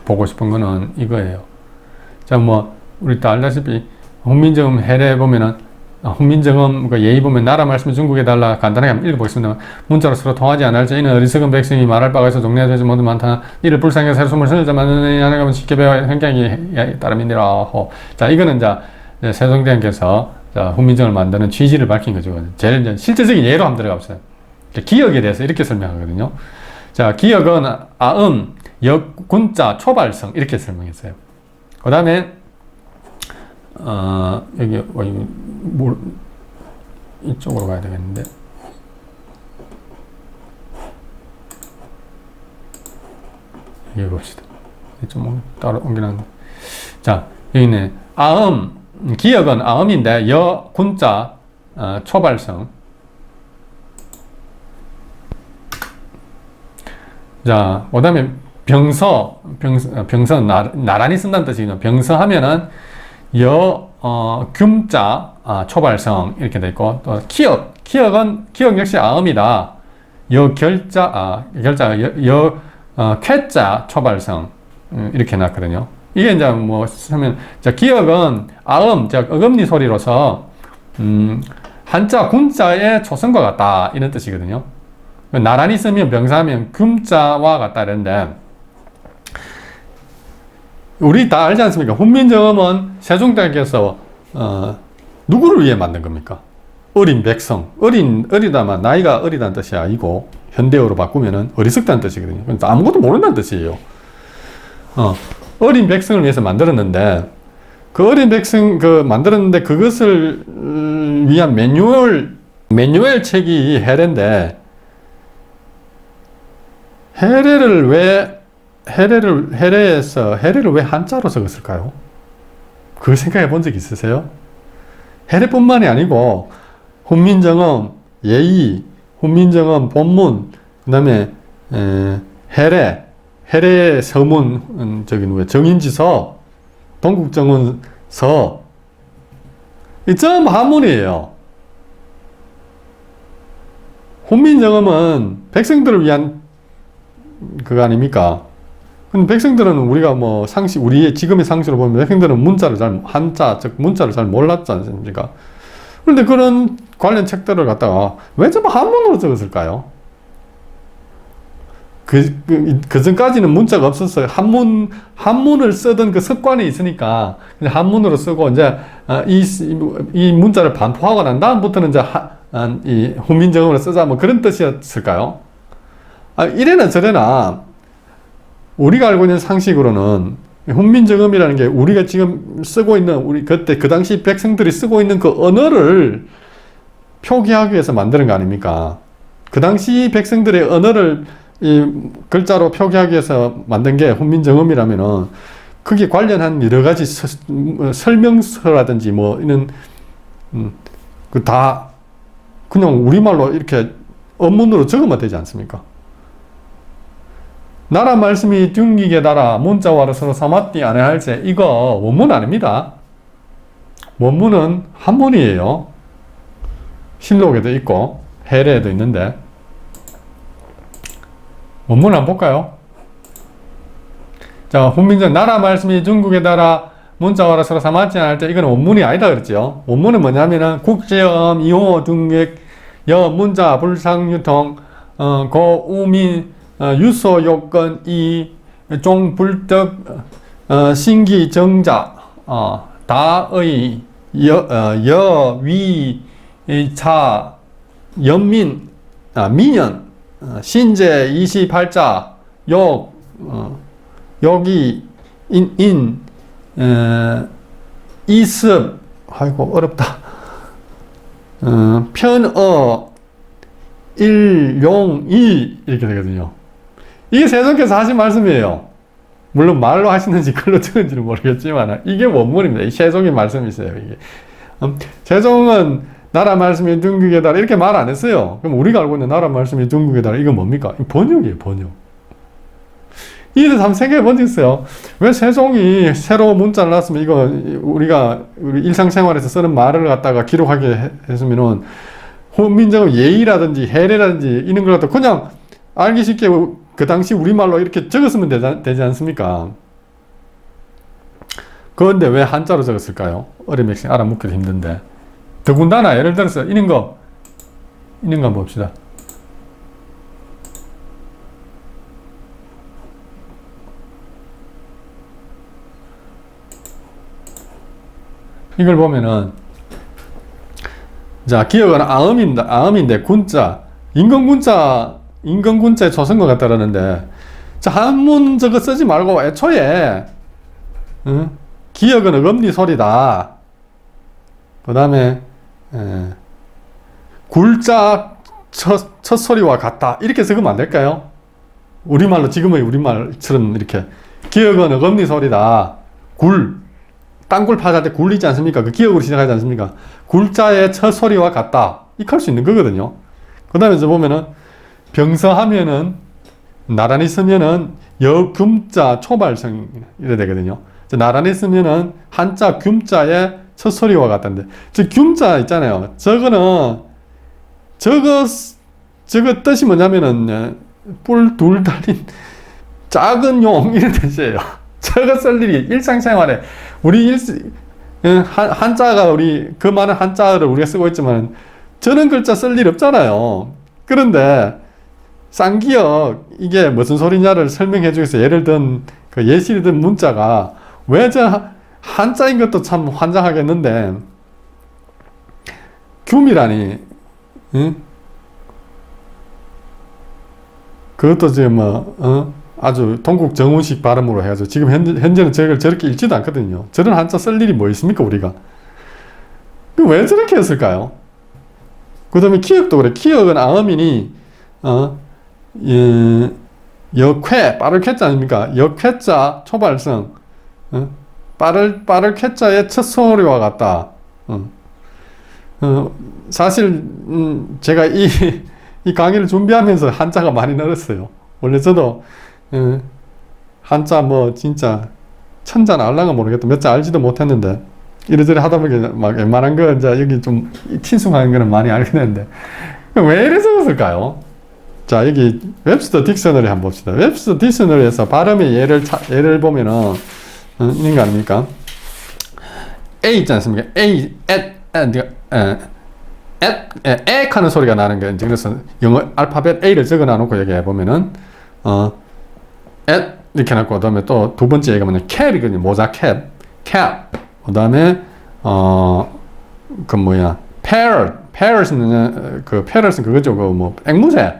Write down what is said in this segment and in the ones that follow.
보고 싶은 거는 이거예요. 자, 뭐 우리 다 알다시피 훈민정음 해례 보면은 훈민정음 그 예의 보면 나라 말씀을 중국에 달라 간단하게 한번 읽어보겠습니다. 문자로 서로 통하지 않을지 이는 어리석은 백성이 말할 바가 있어 종려되지 모두 많다. 이를 불쌍히 새로 숨을 쉬자 만드니 하나님은 쉽게 배워 현경이 따름이니라. 자, 이거는 자 세종대왕께서 훈민정음을 만드는 취지를 밝힌 거죠. 제일 실제적인 예로 한번 들어가 봅시다. 기역에 대해서 이렇게 설명하거든요. 자, 기역은 아음, 역, 군자, 초발성 이렇게 설명했어요. 그 다음에 여기 이쪽으로 가야 되겠는데 여기 봅시다. 좀 따로 옮겨놨는데 자, 여기 있네. 아음, 기역은 아음인데 여, 군자, 초발성. 자, 그 다음에 병서 나란히 쓴다는 뜻이거든요. 병서 하면은 여, 균자, 초발성 이렇게 돼 있고, 또 기역 역시 아음이다. 결자가 쾌자, 초발성 이렇게 놨거든요. 이게 이제 뭐 쓰면 자, 기역은 아음, 어금니 소리로서 한자 군자의 초성과 같다 이런 뜻이거든요. 나란히 쓰면 병사하면 금자와 같다 이런데 우리 다 알지 않습니까? 훈민정음은 세종대왕께서 누구를 위해 만든 겁니까? 어린 백성, 어리다만 나이가 어리다는 뜻이 아니고 현대어로 바꾸면은 어리석다는 뜻이거든요. 그러니까 아무것도 모른다는 뜻이에요. 어린 백성을 위해서 만들었는데 그 어린 백성 만들었는데 그것을 위한 매뉴얼 책이 해례인데 해례를 왜 한자로 적었을까요? 그거 생각해 본 적 있으세요? 해례뿐만이 아니고 훈민정음, 예의, 훈민정음, 본문, 그 다음에 해례 서문, 정인지서, 동국정원서, 이 전부 한문이에요. 훈민정음은 백성들을 위한 그거 아닙니까? 근데 백성들은 우리가 뭐 우리의 지금의 상식으로 보면 백성들은 문자를 잘 몰랐지 않습니까? 그런데 그런 관련 책들을 갖다가 왜 전부 한문으로 적었을까요? 그 전까지는 문자가 없었어요. 한문을 쓰던 그 습관이 있으니까 한문으로 쓰고 이제 이 문자를 반포하고 난 다음부터는 이제 이 훈민정음으로 쓰자 뭐 그런 뜻이었을까요? 이래나 저래나 우리가 알고 있는 상식으로는 훈민정음이라는 게 우리가 지금 쓰고 있는 그때 그 당시 백성들이 쓰고 있는 그 언어를 표기하기 위해서 만드는 거 아닙니까? 그 당시 백성들의 언어를 이 글자로 표기하기 위해서 만든 게 훈민정음이라면은 거기에 관련한 여러 가지 설명서라든지 뭐 이런 다 그냥 우리말로 이렇게 언문으로 적으면 되지 않습니까? 나라 말씀이 둥기게 달아 문자와로 서로 삼았디 안에 할세 이거 원문 아닙니다. 원문은 한문이에요. 실록에도 있고 해례에도 있는데 원문 한번 볼까요? 자, 훈민정 나라 말씀이 중국에 달아 문자와로 서로 삼았지 않을 때 이건 원문이 아니다 그랬죠. 원문은 뭐냐면은 국제음 이호 등액 여 문자 불상유통 고우민 유소 요건 이 종불덕 신기 정자 다의 여위 차 연민 민연 신제 28자 욕 여기 이습 아이고 어렵다 편어 일용이 이렇게 되거든요. 이게 세종께서 하신 말씀이에요. 물론 말로 하시는지 글로 적은지는 모르겠지만 이게 원문입니다. 이 세종의 말씀이세요. 이게 세종은 나라 말씀이 둥국에 달아 이렇게 말 안 했어요. 그럼 우리가 알고 있는 나라 말씀이 둥국에 달아 이건 뭡니까? 번역이에요. 번역. 이를 한번 생각해 본 적 있어요. 왜 세종이 새로 문자를 놨으면 이거 우리 일상생활에서 쓰는 말을 갖다가 기록하게 했으면은 훈민정음 예의라든지 해례라든지 이런 걸 갖다 그냥 알기 쉽게 그 당시 우리말로 이렇게 적었으면 되지 않습니까? 그런데 왜 한자로 적었을까요? 어린 백성 알아묻기도 힘든데. 더군다나 예를 들어서 이런 거 한번 봅시다. 이걸 보면은, 자, 기억은 아음인데, 군자, 인건군자에 조선것 같다 그러는데, 자, 한문 저거 쓰지 말고 애초에, 기억은 어금니 소리다. 그 다음에, 굴자 첫 소리와 같다. 이렇게 적으면 안 될까요? 우리말로, 지금의 우리말처럼 이렇게. 기억은 어금니 소리다. 땅굴 파잘 때 굴리지 않습니까? 그 기억으로 시작하지 않습니까? 굴자의 첫 소리와 같다. 이렇게 할 수 있는 거거든요. 그 다음에 저 보면은, 병서하면은, 나란히 쓰면은, 여금자 초발성, 이래 되거든요. 나란히 쓰면은, 한자 균자의 첫 소리와 같다는데, 저 균자 있잖아요. 저거 뜻이 뭐냐면은, 뿔 둘 달린 작은 용, 이런 뜻이에요. 저거 쓸 일이 일상생활에 한자가 그 많은 한자를 우리가 쓰고 있지만 저런 글자 쓸 일 없잖아요. 그런데 쌍기역 이게 무슨 소리냐를 설명해 주겠어요. 예를 든 그 예시를 든 문자가 왜 저 한자인 것도 참 환장하겠는데 굼이라니, 응? 그것도 지금 아주 동국 정운식 발음으로 해가지고 지금 현재는 저걸 저렇게 읽지도 않거든요. 저런 한자 쓸 일이 뭐 있습니까, 우리가? 왜 저렇게 했을까요? 그 다음에 기역도 그래. 기역은 아음이니, 역회, 빠를 쾌자 아닙니까? 역회자 초발성, 빠를 쾌자의 첫 소리와 같다. 사실, 제가 이 강의를 준비하면서 한자가 많이 늘었어요. 원래 저도 한자 뭐 진짜 천자는 알랑가 모르겠다. 몇 자 알지도 못했는데 이래저래 하다 보니까 막 웬만한 거 이제 여기 좀 친숙한 거는 많이 알게 되는데 왜 이래 적었을까요? 자, 여기 웹스터 딕셔너리 한번 봅시다. 웹스터 딕셔너리에서 발음의 예를 보면은 이런 거 아닙니까? A 있지 않습니까? A, 액 하는 소리가 나는 거예요. 그래서 영어 알파벳 A를 적어 놔놓고 여기 보면은 이렇게 해놓고, 그 다음에 또 두 번째 얘기가 뭐냐, 캡이거든요. 모자 캡. 그 다음에, parrot은 그거죠. 앵무새.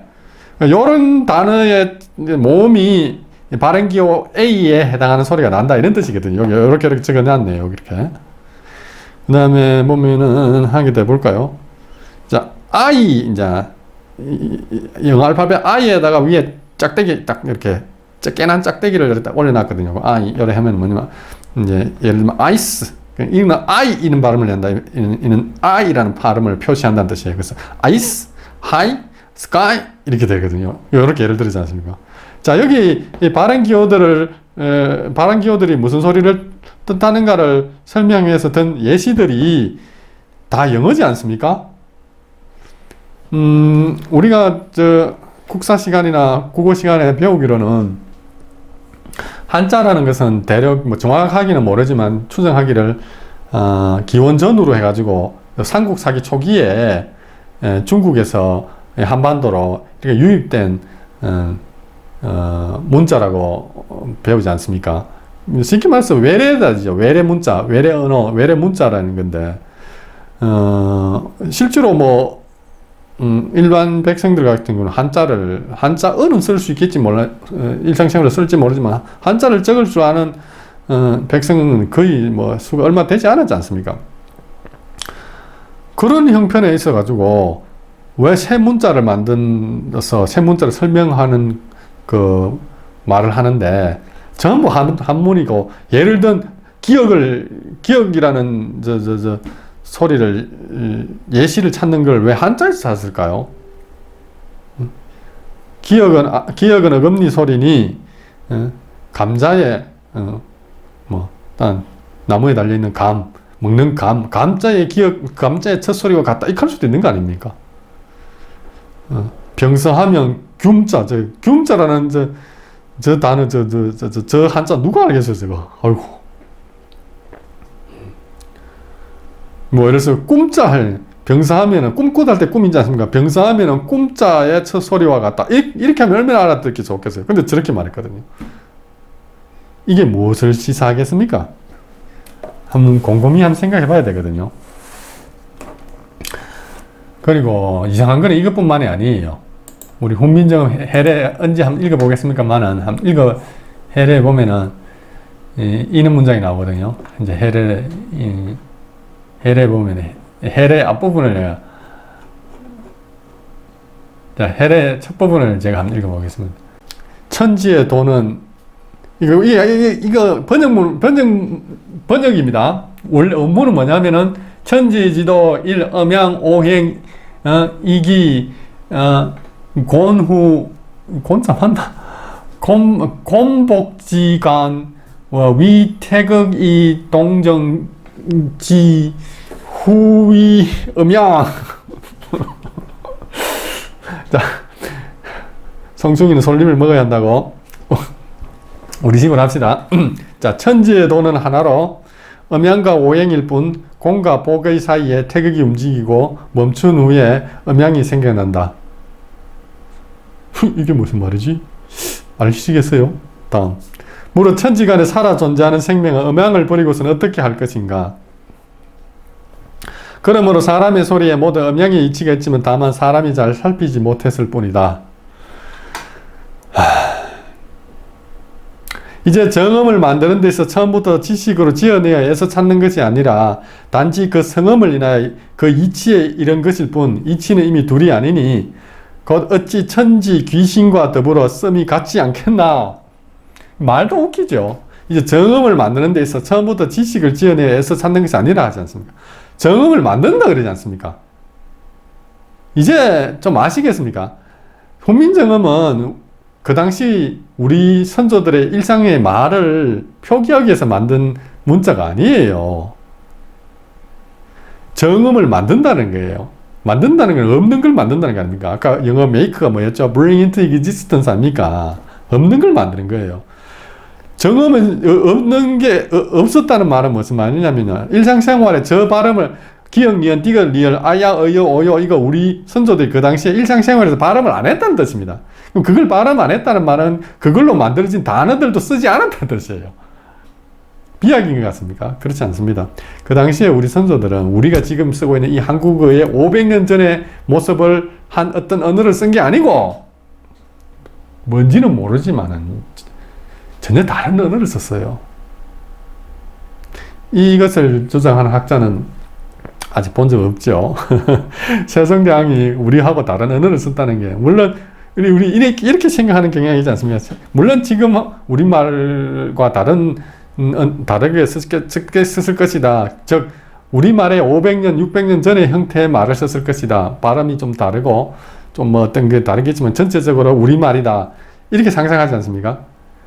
요런 단어의 모음이 발음기호 A에 해당하는 소리가 난다. 이런 뜻이거든요. 여기, 이렇게 적어 놨네요. 이렇게. 그 다음에 보면은, 한 개 더 볼까요? 자, I, 이제, 영어 알파벳 I에다가 위에 짝대기 딱 이렇게 깨난 짝대기를 딱 올려놨거든요. 요래 하면 뭐냐면, 이제, 예를 들면, 아이스. 이는 이는 발음을 낸다. 이는 I라는 발음을 표시한다는 뜻이에요. 그래서, 아이스, 하이, 스카이, 이렇게 되거든요. 이렇게 예를 들지 않습니까? 자, 여기, 이 발음기호들이 무슨 소리를 뜻하는가를 설명해서 든 예시들이 다 영어지 않습니까? 우리가, 국사 시간이나 국어 시간에 배우기로는 한자라는 것은 대략 정확하기는 모르지만 추정하기를 기원전으로 해가지고 삼국 사기 초기에 중국에서 한반도로 이렇게 유입된 문자라고 배우지 않습니까? 쉽게 말해서 외래다죠. 외래 문자, 외래 언어, 외래 문자라는 건데 실제로 일반 백성들 같은 경우는 한자어는 쓸 수 있겠지 일상생활로 쓸지 모르지만 한자를 적을 줄 아는 백성은 거의 수가 얼마 되지 않았지 않습니까? 그런 형편에 있어 가지고 왜 새 문자를 만들어서 새 문자를 설명하는 그 말을 하는데 전부 한문이고, 예를 든 기억이라는 소리를, 예시를 찾는 걸 왜 한자에서 찾았을까요? 기억은 어금니 소리니, 감자에, 나무에 달려있는 먹는 감자의 첫 소리와 같다. 이렇게 할 수도 있는 거 아닙니까? 병서하면 균자라는 저 단어, 저 한자 누가 알겠어요, 저거. 아이고. 뭐 예를 들어서 꿈자 병사하면은 꿈꽃 할 때 꿈이지 않습니까? 병사하면은 꿈자의 첫 소리와 같다. 이렇게 하면 얼마나 알아듣기 좋겠어요. 근데 저렇게 말했거든요. 이게 무엇을 시사하겠습니까? 한번 곰곰이 한번 생각해 봐야 되거든요. 그리고 이상한 거는 이것뿐만이 아니에요. 우리 훈민정음 해례 언제 한번 읽어보겠습니까만은 한번 해례 보면은 이런 문장이 나오거든요. 이제 해례 보면 해례 앞부분을 자, 해례 첫 부분을 제가 한번 읽어보겠습니다. 천지의 도는 이거 번역입니다. 원래 원문은 뭐냐면은 천지지도 일 음양 오행 이기 곤후 곤sam한다 곤복지간 위태극이 동정지 후위 음양 자, 성충이는 솔잎을 먹어야 한다고 우리 식으로 합시다. 자, 천지의 도는 하나로 음양과 오행일 뿐 공과 복의 사이에 태극이 움직이고 멈춘 후에 음양이 생겨난다. 이게 무슨 말이지? 아시겠어요? 다음. 무릇 천지간에 살아 존재하는 생명은 음양을 버리고서는 어떻게 할 것인가? 그러므로 사람의 소리에 모두 음양이 이치가 있지만 다만 사람이 잘 살피지 못했을 뿐이다. 이제 정음을 만드는 데서 처음부터 지식으로 지어내야 해서 찾는 것이 아니라 단지 그 성음을 인하여 그 이치에 이른 것일 뿐 이치는 이미 둘이 아니니 곧 어찌 천지 귀신과 더불어 썸이 같지 않겠나. 말도 웃기죠. 이제 정음을 만드는 데서 처음부터 지식을 지어내야 해서 찾는 것이 아니라 하지 않습니까? 정음을 만든다 그러지 않습니까? 이제 좀 아시겠습니까? 훈민정음은 그 당시 우리 선조들의 일상의 말을 표기하기 위해서 만든 문자가 아니에요. 정음을 만든다는 거예요. 만든다는 건 없는 걸 만든다는 거 아닙니까? 아까 영어 make가 뭐였죠? bring into existence 아닙니까? 없는 걸 만드는 거예요. 정음은 없는 게 없었다는 말은 무슨 말이냐면요. 일상생활에 저 발음을 기역, 니은, 디귿, 리을, 아야, 어여, 오요 이거 우리 선조들이 그 당시에 일상생활에서 발음을 안 했다는 뜻입니다. 그럼 그걸 발음 안 했다는 말은 그걸로 만들어진 단어들도 쓰지 않았다는 뜻이에요. 비약인 것 같습니까? 그렇지 않습니다. 그 당시에 우리 선조들은 우리가 지금 쓰고 있는 이 한국어의 500년 전의 모습을 한 어떤 언어를 쓴 게 아니고 뭔지는 모르지만은 전혀 다른 언어를 썼어요. 이것을 주장하는 학자는 아직 본 적 없죠. 세종대왕이 우리하고 다른 언어를 썼다는 게 물론 우리 이렇게 생각하는 경향이지 않습니까? 물론 지금 우리말과 다르게 썼을 것이다. 즉 우리말의 500년, 600년 전의 형태의 말을 썼을 것이다. 발음이 좀 다르고 좀 뭐 어떤 게 다르겠지만 전체적으로 우리말이다. 이렇게 상상하지 않습니까?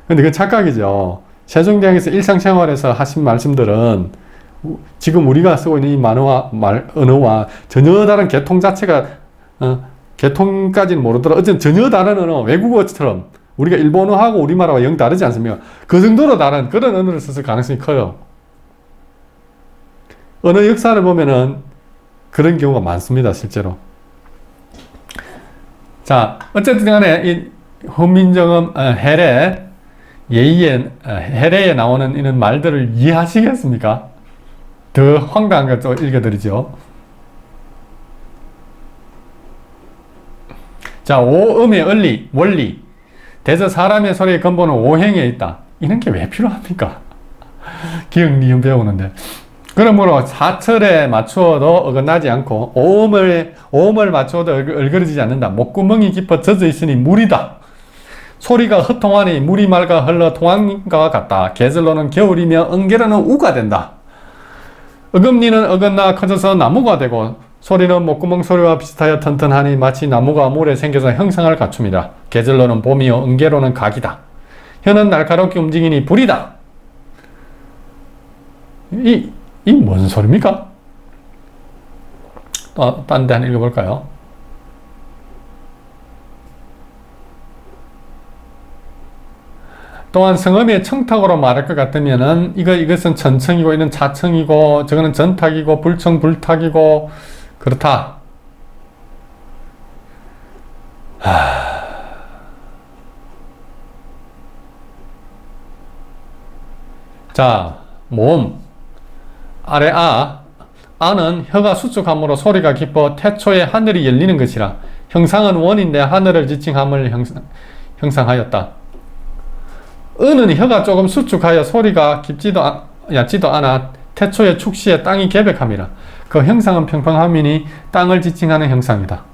근데 그건 착각이죠. 세종대왕께서 일상생활에서 하신 말씀들은 지금 우리가 쓰고 있는 이 언어와 전혀 다른 계통 자체가 계통까지는 모르더라도 어쨌든 전혀 다른 언어, 외국어처럼 우리가 일본어하고 우리말하고 영 다르지 않습니까? 그 정도로 다른 그런 언어를 썼을 가능성이 커요. 언어 역사를 보면은 그런 경우가 많습니다, 실제로. 자, 어쨌든 간에 이 훈민정음 해례 해례에 나오는 이런 말들을 이해하시겠습니까? 더 황당한 걸 또 읽어드리죠. 자, 오음의 원리. 대저 사람의 소리의 근본은 오행에 있다. 이런 게 왜 필요합니까? 기억, 니은 배우는데. 그러므로 사철에 맞추어도 어긋나지 않고 오음을 맞추어도 얼그러지지 않는다. 목구멍이 깊어 젖어 있으니 물이다. 소리가 허통하니 물이 맑아 흘러 통한 것과 같다. 계절로는 겨울이며 은계로는 우가 된다. 어금니는 어긋나 커져서 나무가 되고 소리는 목구멍 소리와 비슷하여 튼튼하니 마치 나무가 물에 생겨서 형상을 갖춥니다. 계절로는 봄이요 은계로는 각이다. 혀는 날카롭게 움직이니 불이다. 이 뭔 소리입니까? 딴 데 한번 읽어볼까요? 또한 성음의 청탁으로 말할 것 같으면은 이것은 천청이고 이는 차청이고 저거는 전탁이고 불청 불탁이고 그렇다. 자, 모음 아래 아는 혀가 수축함으로 소리가 깊어 태초에 하늘이 열리는 것이라. 형상은 원인데 하늘을 지칭함을 형상하였다. 은은 혀가 조금 수축하여 소리가 깊지도 얕지도 않아 태초에 축시에 땅이 개백함이라. 그 형상은 평평함이니 땅을 지칭하는 형상이다.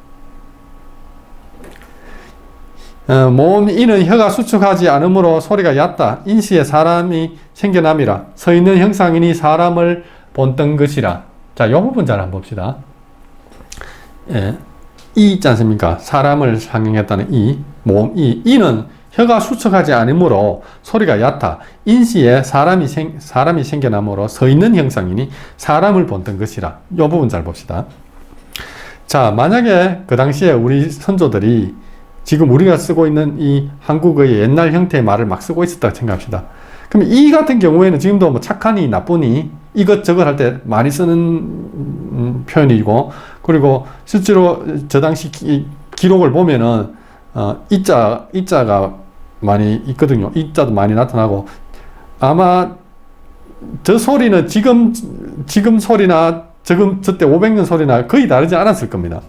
모음 이는 혀가 수축하지 않으므로 소리가 얕다. 인시에 사람이 생겨남이라. 서 있는 형상이니 사람을 본뜬 것이라. 자, 이 부분 잘 한번 봅시다. 예, 이 있지 않습니까? 사람을 상징했다는 모음 이는 혀가 수축하지 않으므로 소리가 얕아. 인시에 사람이 생겨남으로 서 있는 형상이니 사람을 본뜬 것이라. 이 부분 잘 봅시다. 자, 만약에 그 당시에 우리 선조들이 지금 우리가 쓰고 있는 이 한국어의 옛날 형태의 말을 막 쓰고 있었다고 생각합시다. 그럼 이 같은 경우에는 지금도 뭐 착하니 나쁘니 이것저것 할 때 많이 쓰는 표현이고, 그리고 실제로 저 당시 기록을 보면은 이자가 많이 있거든요. 이자도 많이 나타나고, 아마 저 소리는 지금 소리나 저때 500년 소리나 거의 다르지 않았을 겁니다.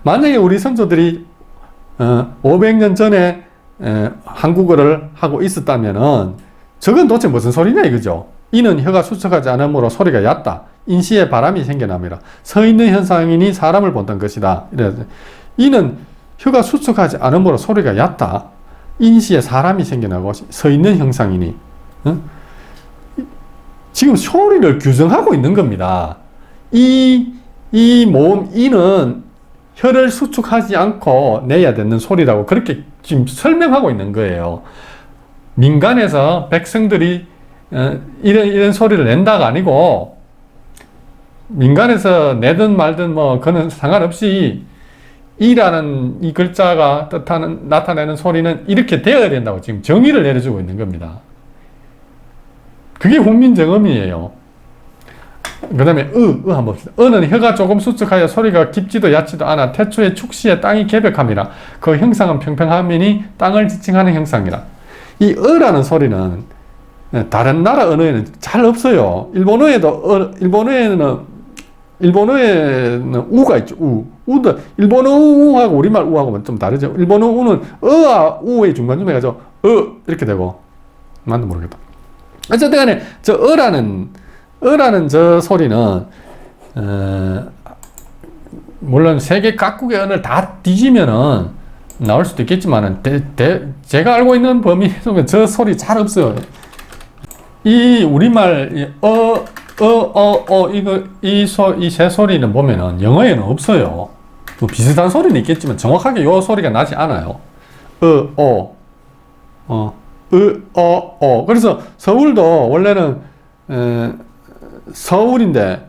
만약에 우리 선조들이 500년 전에 한국어를 하고 있었다면은 저건 도대체 무슨 소리냐 이거죠. 이는 혀가 수축하지 않으므로 소리가 얕다. 인시에 바람이 생겨남이라. 서 있는 현상이니 사람을 본다는 것이다. 이래서 이는 혀가 수축하지 않으므로 소리가 얕다. 인시에 사람이 생겨나고 서 있는 형상이니. 지금 소리를 규정하고 있는 겁니다. 이 모음 이는 혀를 수축하지 않고 내야 되는 소리라고 그렇게 지금 설명하고 있는 거예요. 민간에서 백성들이 이런 소리를 낸다가 아니고, 민간에서 내든 말든 뭐 그는 상관없이 이라는 이 글자가 나타내는 소리는 이렇게 되어야 된다고 지금 정의를 내려주고 있는 겁니다. 그게 훈민정음이에요. 그 다음에 한번 봅시다. 는 혀가 조금 수축하여 소리가 깊지도 얕지도 않아 태초에 축시에 땅이 개백함이라. 그 형상은 평평함이니 땅을 지칭하는 형상이라. 이 라는 소리는 다른 나라 언어에는 잘 없어요. 일본어에는 우가 있죠. 우도 일본어 우하고 우리말 우하고는 좀 다르죠. 일본어 우는 어와 우의 중간쯤에 가죠. 이렇게 되고, 난도 모르겠다. 어쨌든 간에 저 어라는 저 소리는 물론 세계 각국의 언어를 다 뒤지면은 나올 수도 있겠지만은 제가 알고 있는 범위 속에 저 소리 잘 없어요. 이 우리말 이 세 소리는 보면은 영어에는 없어요. 뭐 비슷한 소리는 있겠지만 정확하게 요 소리가 나지 않아요. 그래서 서울도 원래는 서울인데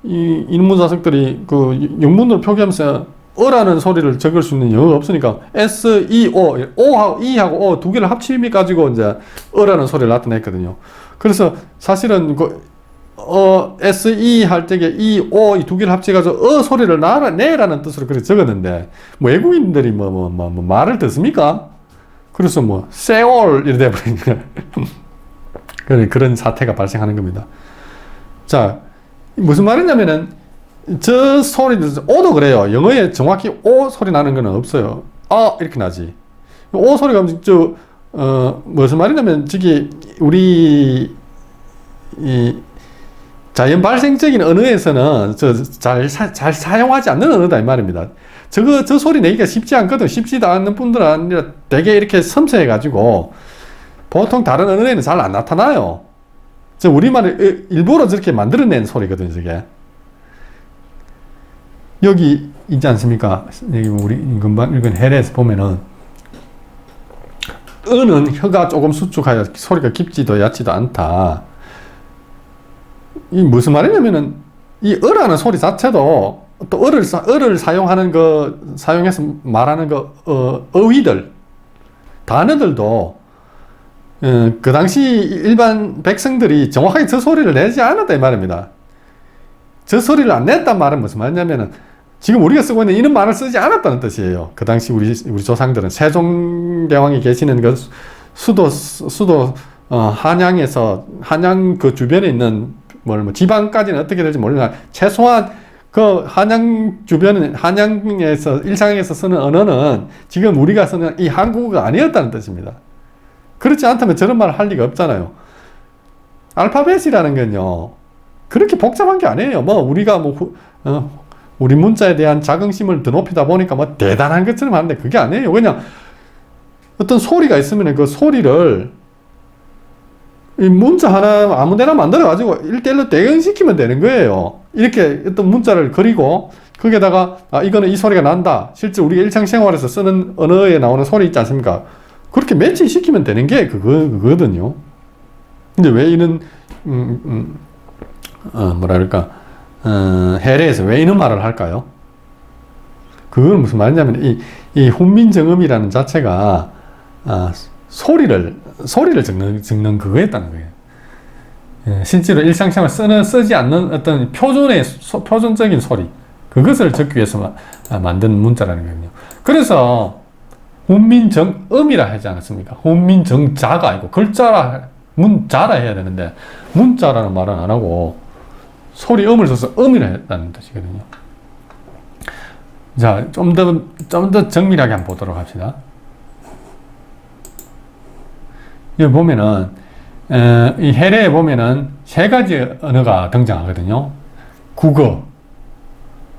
이 인문사석들이 그 영문으로 표기하면서 어라는 소리를 적을 수 있는 영어가 없으니까 오하고 이하고 오 두 개를 합치미 가지고 이제 어라는 소리를 나타냈거든요. 그래서 사실은 그 SE 할 때에 이 두 개를 합쳐가지고 소리를 내라는 뜻으로 그렇게 적었는데, 뭐 외국인들이 뭐 말을 듣습니까? 그래서 뭐 세월 이래 돼버리니까 그런 사태가 발생하는 겁니다. 자, 무슨 말이냐면은 저 소리도 오도 그래요. 영어에 정확히 오 소리 나는 건 없어요. 이렇게 나지. 오 소리가 무슨 말이냐면 저기 우리 이 자연 발생적인 언어에서는 잘 사용하지 않는 언어다 이 말입니다. 저 소리 내기가 쉽지 않거든. 쉽지도 않는 분들은 아니라 되게 이렇게 섬세해가지고 보통 다른 언어에는 잘 안 나타나요. 우리말을 일부러 저렇게 만들어낸 소리거든요, 저게. 여기 있지 않습니까? 여기 우리 금방 읽은 해례에서 보면은 는 혀가 조금 수축하여 소리가 깊지도 얕지도 않다. 이 무슨 말이냐면은 이 라는 소리 자체도 또 어를 사용해서 말하는 어휘들, 단어들도 그 당시 일반 백성들이 정확하게 저 소리를 내지 않았다 이 말입니다. 저 소리를 안 냈단 말은 무슨 말이냐면은 지금 우리가 쓰고 있는 이런 말을 쓰지 않았다는 뜻이에요. 그 당시 우리 조상들은 세종대왕이 계시는 그 수도 한양에서 한양 그 주변에 있는 뭐 지방까지는 어떻게 될지 모르지만 최소한 그 한양 주변은 한양에서 일상에서 쓰는 언어는 지금 우리가 쓰는 이 한국어가 아니었다는 뜻입니다. 그렇지 않다면 저런 말을 할 리가 없잖아요. 알파벳이라는 건요 그렇게 복잡한 게 아니에요. 뭐 우리가 우리 문자에 대한 자긍심을 더 높이다 보니까 뭐 대단한 것처럼 하는데 그게 아니에요. 그냥 어떤 소리가 있으면 그 소리를 이 문자 하나 아무데나 만들어가지고 1대1로 대응시키면 되는 거예요. 이렇게 어떤 문자를 그리고 거기에다가 이거는 이 소리가 난다. 실제 우리가 일상생활에서 쓰는 언어에 나오는 소리 있지 않습니까? 그렇게 매치시키면 되는 게 그거거든요. 근데 왜 이런 뭐랄까 해례에서 왜 이런 말을 할까요? 그건 무슨 말이냐면 이 훈민정음이라는 자체가 소리를 적는 그거였다는 거예요. 예, 실제로 일상생활 쓰지 않는 어떤 표준적인 소리 그것을 적기 위해서 만든 문자라는 거거든요. 그래서 훈민정음이라 하지 않았습니까? 훈민정자가 아니고 문자라 해야 되는데 문자라는 말은 안 하고 소리 음을 써서 음이라 했다는 뜻이거든요. 자, 좀 더 정밀하게 한번 보도록 합시다. 여기 보면은, 이 해례에 보면은 세 가지 언어가 등장하거든요. 국어,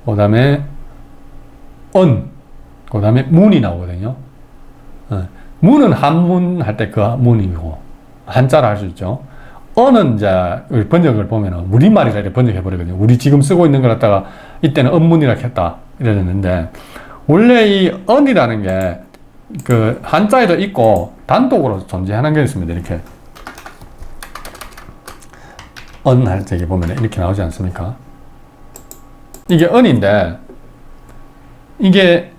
그 다음에 그 다음에 문이 나오거든요. 문은 한문 할 때 그 문이고, 한자로 할 수 있죠. 언은 이제 번역을 보면은 우리말이라 이렇게 번역해버리거든요. 우리 지금 쓰고 있는 걸 갖다가 이때는 언문이라 했다. 이러는데, 원래 이 언이라는 게 그 한자에도 있고 단독으로 존재하는 게 있습니다. 이렇게 언 할 때 보면 이렇게 나오지 않습니까? 이게 언인데 이게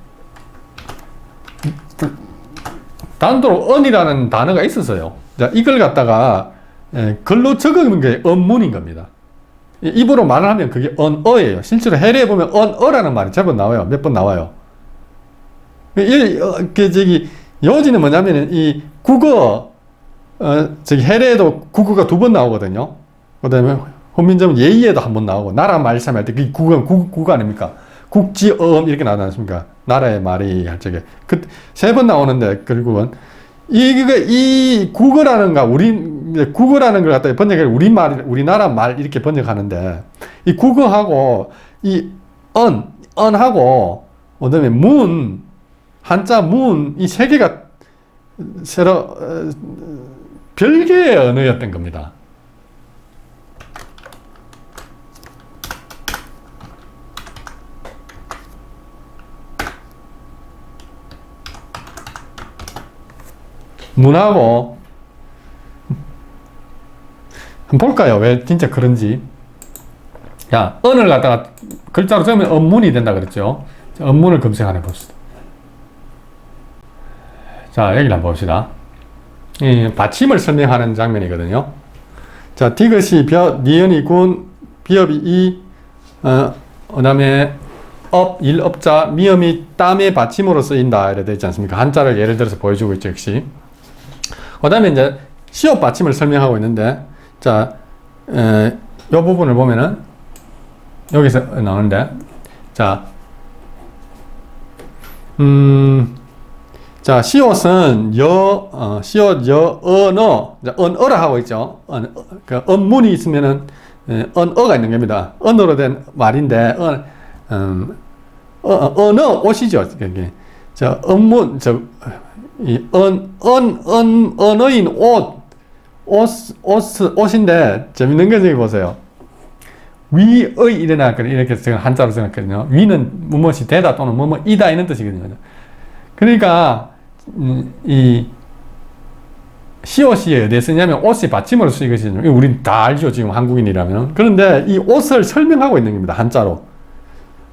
단독으로 언이라는 단어가 있었어요. 자, 이걸 갖다가 글로 적은 게 언문인 겁니다. 입으로 말을 하면 그게 언어예요. 실제로 해례에 보면 언어라는 말이 제법 나와요. 몇 번 나와요. 여지는 뭐냐면은 이 국어, 해례에도 국어가 2번 나오거든요. 그 다음에 훈민정음 예의에도 1번 나오고, 나라 말씀할 때 그게 국어 아닙니까? 국지어음 이렇게 나오지 않습니까? 나라의 말이 할 적에. 3번 나오는데, 결국은. 이 국어라는 걸 갖다 번역해 우리나라 말 이렇게 번역하는데, 이 국어하고, 이 언하고, 그 다음에 한자 문, 이 세 개가 서로 별개의 언어였던 겁니다. 문하고 한번 볼까요? 왜 진짜 그런지. 자, 언을 갖다가 글자로 쓰면 언문이 된다 그랬죠. 자, 언문을 검색 한번 봅시다. 자, 여기를 한번 봅시다. 이 받침을 설명하는 장면이거든요. 자, 디귿이 벼, 니은이 군, 비읍이 이, 그 다음에 일업자, 미음이 땀의 받침으로 쓰인다. 이래 되어 있지 않습니까? 한자를 예를 들어서 보여주고 있죠, 역시. 그 다음에 이제 시옷 받침을 설명하고 있는데, 자, 이 부분을 보면은, 여기서 나오는데, 자, 자, 시옷은 시옷, 언어라 하고 있죠. 그 언문이 있으면은, 언어가 있는 겁니다. 언어로 된 말인데, 언어, 옷이죠. 그게. 자, 언문, 언어인 옷인데, 재밌는 거 저기 보세요. 위의 이렇게 한자로 생각했거든요. 위는 무엇이 되다 또는 뭐뭐이다 이런 뜻이거든요. 그러니까 이 시옷이 어디에 쓰냐면 옷이 받침으로 쓰이거든요. 우린 다 알죠, 지금 한국인이라면. 그런데 이 옷을 설명하고 있는 겁니다, 한자로.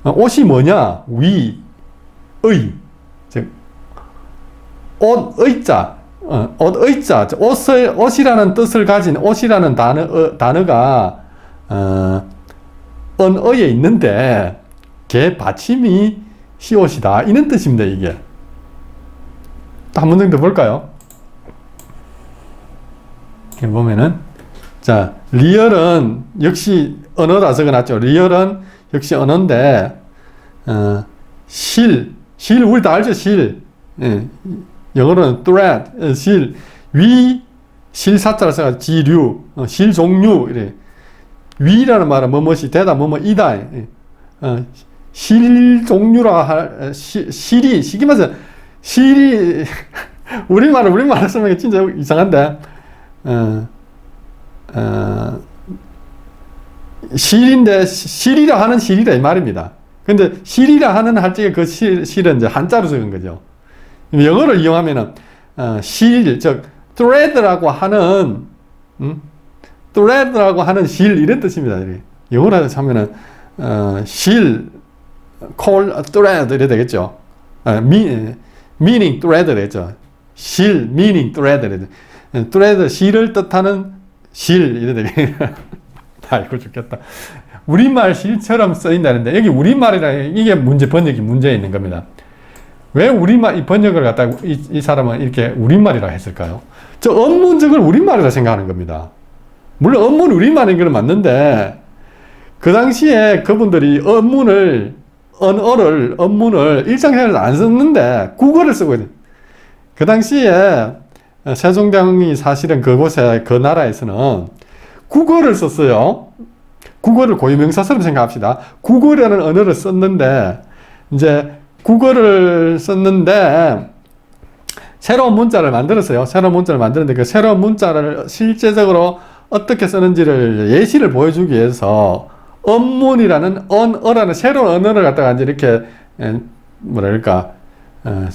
옷이 뭐냐? 위의, 즉 옷, 의자, 옷, 의자, 옷이라는 뜻을 가진 옷이라는 단어가, 언어에 있는데, 걔 받침이 시옷이다. 이런 뜻입니다, 이게. 한 문장 더 볼까요? 이렇게 보면은, 자, 리얼은 역시 언어다 적어놨죠. 리얼은 역시 언어인데, 실, 우리 다 알죠, 실. 예. 영어로는 thread, 실, 실사자를 써가지고 지류, 실 종류, 이래. 위라는 말은 뭐뭐시, 되다, 뭐뭐이다. 실 종류라 실이, 시기 맞아. 실이, 우리말을 쓰면 진짜 이상한데, 실인데, 실이라 하는 실이다, 이 말입니다. 근데 실이라 하는 할 적에 그 실은 이제 한자로 적은 거죠. 영어를 이용하면은, 실, 즉, thread라고 하는, thread라고 하는 실, 이런 뜻입니다. 영어로 하면은, 실, call thread, 이래 되겠죠. meaning thread 되겠죠. 실, meaning thread 이래 되죠. thread, 실을 뜻하는 실, 이래 되겠죠. 아이고, 죽겠다. 우리말 실처럼 쓰인다는데, 여기 우리말이라, 이게 번역이 문제 있는 겁니다. 왜 이 번역을 갖다가 이 사람은 이렇게 우리말이라 했을까요? 저 언문적을 우리말이라 생각하는 겁니다. 물론 언문은 우리말인 건 맞는데, 그 당시에 그분들이 언문을 일상생활에서 안 썼는데, 국어를 쓰고 있는. 그 당시에 세종대왕이 사실은 그곳에, 그 나라에서는 국어를 썼어요. 국어를 고유명사처럼 생각합시다. 국어라는 언어를 썼는데, 새로운 문자를 만들었어요. 새로운 문자를 만드는데, 그 새로운 문자를 실제적으로 어떻게 쓰는지를 예시를 보여주기 위해서 언문이라는 언어라는 새로운 언어를 갖다가 이제 이렇게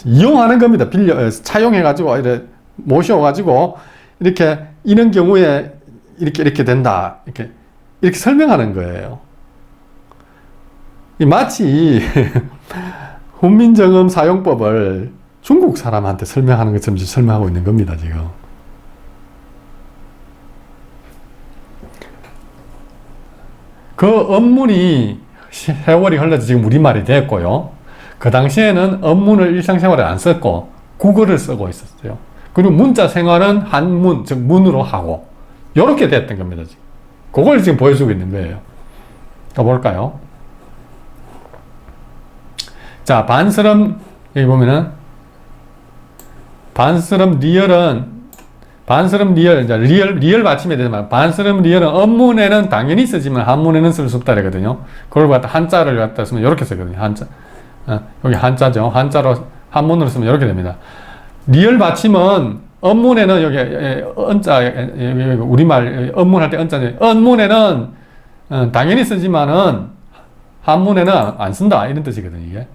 이용하는 겁니다. 차용해가지고 모셔가지고 이렇게 이런 경우에 이렇게 된다. 이렇게 설명하는 거예요. 마치 훈민정음 사용법을 중국 사람한테 설명하는 것처럼 설명하고 있는 겁니다, 지금. 그 언문이 세월이 흘러서 지금 우리말이 됐고요. 그 당시에는 언문을 일상생활에 안 썼고 국어를 쓰고 있었어요. 그리고 문자 생활은 한문, 즉 문으로 하고 이렇게 됐던 겁니다, 지금. 그걸 지금 보여주고 있는 거예요. 또 볼까요? 자, 반스럼, 여기 보면은, 리얼 받침에 대해서 반스럼 리얼은 언문에는 당연히 쓰지만 한문에는 쓸 수 없다 그러거든요. 그걸 갖다 한자를 갖다 쓰면 이렇게 쓰거든요. 한자. 여기 한자죠. 한자로, 한문으로 쓰면 이렇게 됩니다. 리얼 받침은 언문에는 여기 언자, 우리말 언문할 때 언자죠. 언문에는 당연히 쓰지만은 한문에는 안 쓴다. 이런 뜻이거든요, 이게.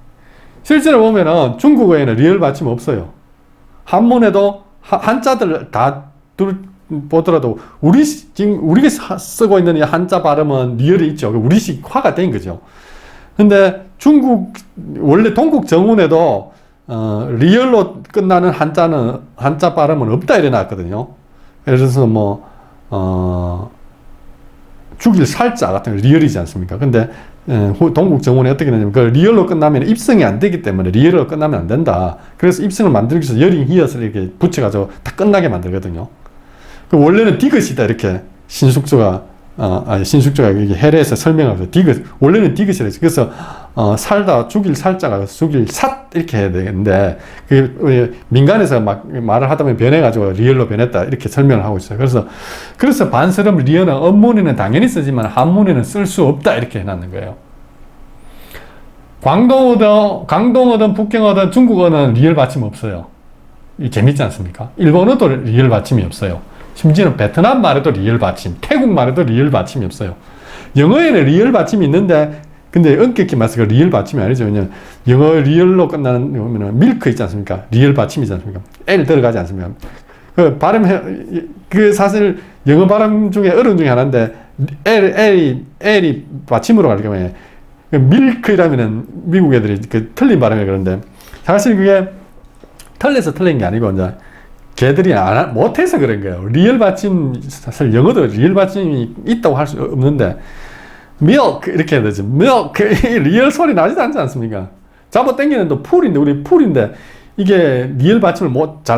실제로 보면은 중국어에는 리얼 받침 없어요. 한문에도 한자들 다 보더라도 지금 우리가 쓰고 있는 이 한자 발음은 리얼이 있죠. 우리식화가 된 거죠. 근데 원래 동국 정운에도 리얼로 끝나는 한자 발음은 없다 이래 놨거든요. 그래서 죽일 살자 같은 거 리얼이지 않습니까? 근데 동국 정원이 어떻게 되냐면 그 리얼로 끝나면 입성이 안 되기 때문에 리얼로 끝나면 안 된다. 그래서 입성을 만들기 위해서 여린 히읗을 이렇게 붙여가지고 다 끝나게 만들거든요. 원래는 디귿이다 이렇게 신숙조가 이게 해례에서 설명하죠. 디귿, 원래는 디귿이라 그래서 살다 죽일 살자가 죽일 삿 이렇게 해야 되는데 민간에서 막 말을 하다 보면 변해가지고 리얼로 변했다 이렇게 설명을 하고 있어요. 그래서 반스럼 리얼은 언문에는 당연히 쓰지만 한문에는 쓸 수 없다 이렇게 해놨는 거예요. 강동어든 북경어든 중국어는 리얼 받침 없어요. 재밌지 않습니까? 일본어도 리얼 받침이 없어요. 심지어는 베트남 말에도 리얼 받침, 태국 말에도 리얼 받침이 없어요. 영어에는 리얼 받침이 있는데, 근데 엄격히 말해서 리얼 받침이 아니죠. 왜냐면 영어 리얼로 끝나는, 보면은 밀크 있지 않습니까? 리얼 받침이지 않습니까? L 들어가지 않습니까? 사실 영어 발음 중에 어려운 중에 하나인데, L이 받침으로 갈 경우에, 밀크라면은 미국 애들이 틀린 발음이 그런데, 사실 그게 틀려서 틀린 게 아니고, 이제, 걔들이 못해서 그런 거예요. 리얼 받침, 사실 영어도 리얼 받침이 있다고 할 수 없는데, milk, 이렇게 해야 되지. milk, 리얼 소리 나지도 않지 않습니까? 잡아 당기는 또 풀인데, 우리 풀인데, 이게 리얼 받침을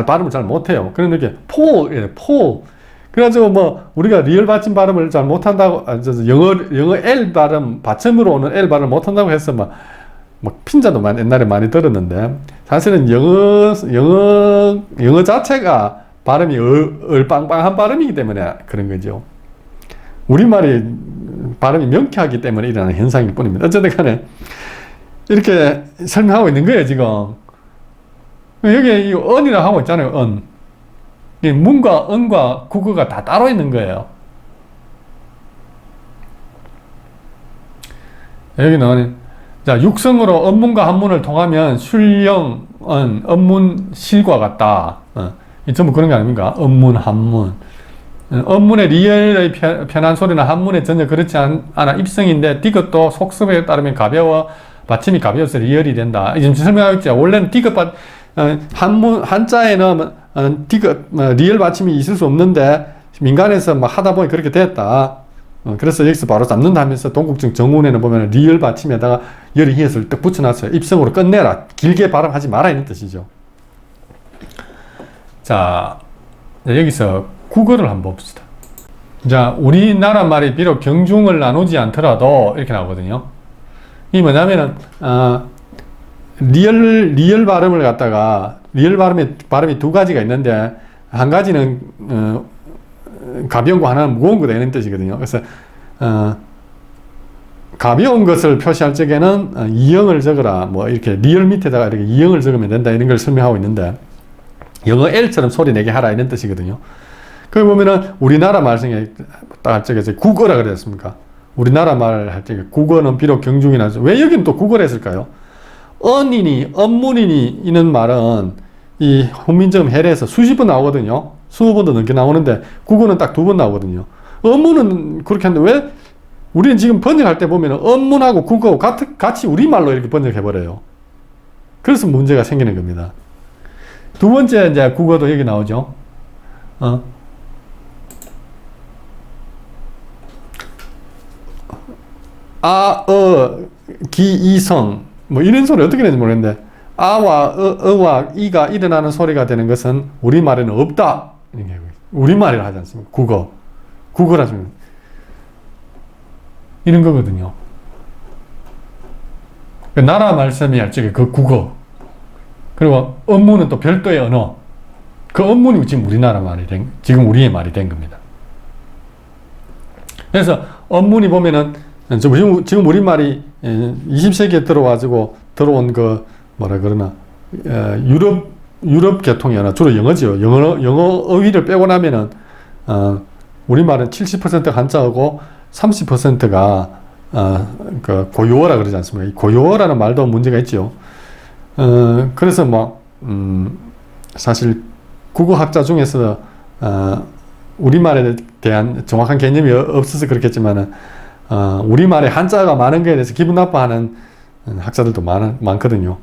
발음을 잘 못해요. 그러니까 포. 그래가지고 우리가 리얼 받침 발음을 잘 못한다고, 영어 L 발음, 받침으로 오는 L 발음을 못한다고 해서 핀자도 옛날에 많이 들었는데, 사실은 영어 자체가 발음이 얼빵빵한 발음이기 때문에 그런 거죠. 우리말이 발음이 명쾌하기 때문에 일어나는 현상일 뿐입니다. 어쨌든 간에, 이렇게 설명하고 있는 거예요, 지금. 여기 이 언이라고 하고 있잖아요, 언. 문과 언과 국어가 다 따로 있는 거예요. 여기는 자, 육성으로 언문과 한문을 통하면 술령, 언, 언문, 실과 같다. 이 전부 그런 게 아닙니까? 언문, 한문. 언문의 리얼의 편한 소리나 한문에 전혀 그렇지 않아 입성인데 디귿도 속성에 따르면 가벼워, 받침이 가벼워서 리얼이 된다. 지금 설명하고 있죠. 원래는 디귿 한자에는 디귿 리얼 받침이 있을 수 없는데 민간에서 하다 보니 그렇게 됐다. 그래서 여기서 바로 잡는다 하면서 동국증 정운에는 보면 리얼 받침에다가 열이 히읗을 딱 붙여놨어요. 입성으로 끝내라. 길게 발음하지 마라 이런 뜻이죠. 자, 여기서 국어를 한번 봅시다. 자, 우리나라 말이 비록 경중을 나누지 않더라도 이렇게 나오거든요. 이게 뭐냐면은 리얼 발음을 갖다가 리얼 발음이 두 가지가 있는데 한 가지는 가벼운 거, 하나는 무거운 거다 이런 뜻이거든요. 그래서 가벼운 것을 표시할 적에는 이형을 적어라. 이렇게 리얼 밑에다가 이렇게 이형을 적으면 된다 이런 걸 설명하고 있는데, 영어 L처럼 소리 내게 하라 이런 뜻이거든요. 거기 보면은 우리나라 말 중에 딱 할 적에 국어라 그랬습니까? 우리나라 말 할 적에 국어는 비록 경중이나, 왜 여기는 또 국어를 했을까요? 언이니 언문이니 이런 말은 이 훈민정음 해례에서 수십 번 나오거든요. 20번도 넘게 나오는데 국어는 딱 2번 나오거든요. 언문은 그렇게 하는데 왜 우리는 지금 번역할 때 보면 언문하고 국어하고 같이 우리말로 이렇게 번역해버려요. 그래서 문제가 생기는 겁니다. 두 번째 이제 국어도 여기 나오죠. 기, 이성 이런 소리 어떻게 내는지 모르겠는데, 아와 어와 이가 일어나는 소리가 되는 것은 우리말에는 없다. 우리말이라 하지 않습니까? 국어라 좀 이런 거거든요. 나라 말씀이 할 적에 그 국어, 그리고 언문은 또 별도의 언어, 그 언문이 지금 우리나라 말이 지금 우리의 말이 된 겁니다. 그래서 언문이 보면은 지금 우리말이 20세기에 들어온 뭐라 그러나, 유럽 계통이 아니라 주로 영어죠. 영어 어휘를 빼고 나면은, 우리말은 70% 한자어고 30%가, 고유어라 그러지 않습니까? 이 고유어라는 말도 문제가 있죠. 그래서 사실 국어학자 중에서, 우리말에 대한 정확한 개념이 없어서 그렇겠지만은, 우리말에 한자가 많은 거에 대해서 기분 나빠하는 학자들도 많거든요.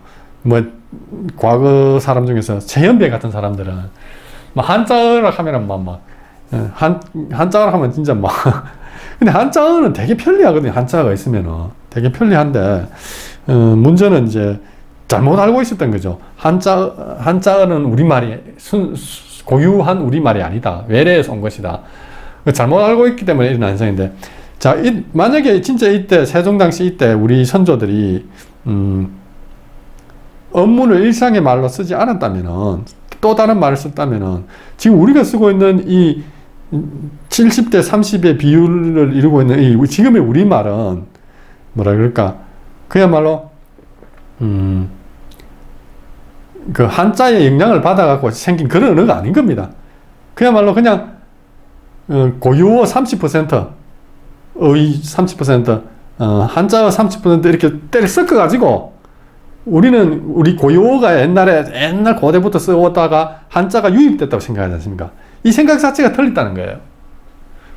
과거 사람 중에서 최현배 같은 사람들은 한자어라 하면은 한자어라 하면 진짜 근데 한자어는 되게 편리하거든요. 한자어가 있으면은 되게 편리한데, 문제는 이제 잘못 알고 있었던 거죠. 한자어는 우리말이 고유한 우리말이 아니다. 외래에서 온 것이다. 잘못 알고 있기 때문에 이런 현상인데, 자, 만약에 진짜 이때 세종당시 이때 우리 선조들이 언문을 일상의 말로 쓰지 않았다면은, 또 다른 말을 썼다면은, 지금 우리가 쓰고 있는 이 70대 30의 비율을 이루고 있는 이 지금의 우리말은 뭐라 그럴까, 그야말로 그 한자의 영향을 받아갖고 생긴 그런 언어가 아닌 겁니다. 그야말로 그냥 고유어 30%, 어휘 30%, 한자어 30% 이렇게 때려 섞어가지고, 우리 고유어가 옛날 고대부터 써오다가 한자가 유입됐다고 생각하지 않습니까? 이 생각 자체가 틀렸다는 거예요.